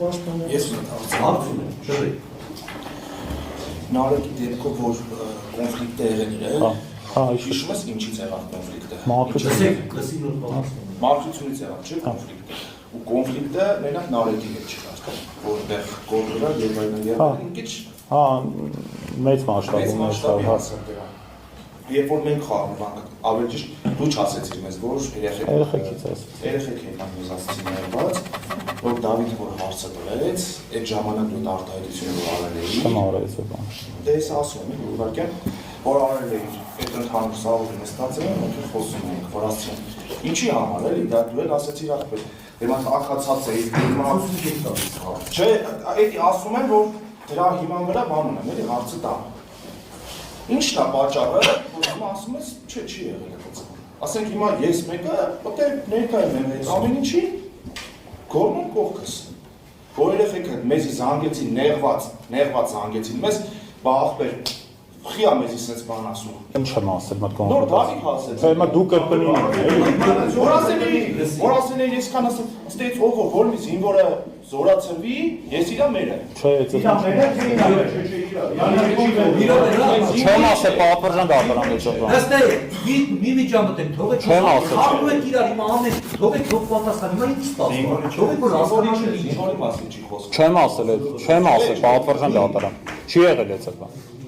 Ես հարցում Նարեկի դեպքով, որ կոնֆլիկտ է եղել իրել, հիշում ես ինչից եղավ կոնֆլիկտը։ Մաքրությունից եղավ, չէ՞ կոնֆլիկտը։ Ու կոնֆլիկտը մենակ Նարեկի հետ չկար, որտեղ կողմերը եւ ինչ մեծ մասշտաբում Երբ որ մենք խաղում ենք, ավելի ճիշտ դու չասեցիր մեզ, որ երեխեք եկան մեզ ասեցին ներված, որ Դավիթը որ հարցը տվեց, այդ ժամանակ դու արտահայտությունը որ արել էի։ Չեմ արել այդ բանը։ Դե ես ասում եմ, ուղղակի որ արել էի, այդ ընդհանուր սաղը նստած եմ, մենք խոսում ենք, որ ասում ինչի համար էլի, դա դու էլ ասեցիր ախպեր։ Դե մենք ակացած էի, չէ, այդ ասում եմ, որ դրա հիման վրա բան ունեմ, էլի հարցը տա։ Ինչն է պատճառը, որ հիմա ասում ես, չէ, չի եղել այդպես։ Ասենք հիմա ես մեկը, դե ներկա եմ այս ամեն ինչի, գորնում կողքս։ Որ երեխեքը մեզի զանգեցին, նեղված զանգեցին մեզ, բա ախպեր, խիա մեզի սենց բան ասում։ Ինչ եմ ասել մատ կոնկրետ։ Նոր Դավիթ ասեց։ Հիմա դու կրկնում ես, որ ասել էի, ես կան ասել, ստեից ով որ մի զինվորը զորացրվի, ես իրա մերը։ Չէ, չեմ ասել պատվարժան դատարան էջով։ Հստե, մի միջամտ եմ, թողեք խաղում եք իրար, հիմա ամեն, թողեք թող պատասխան, հիմա ինչ սպասում, թողեք որ ասանան ինչ։ Չեմ ասել, պատվարժան դատարան։ Չի եղել այդ բան։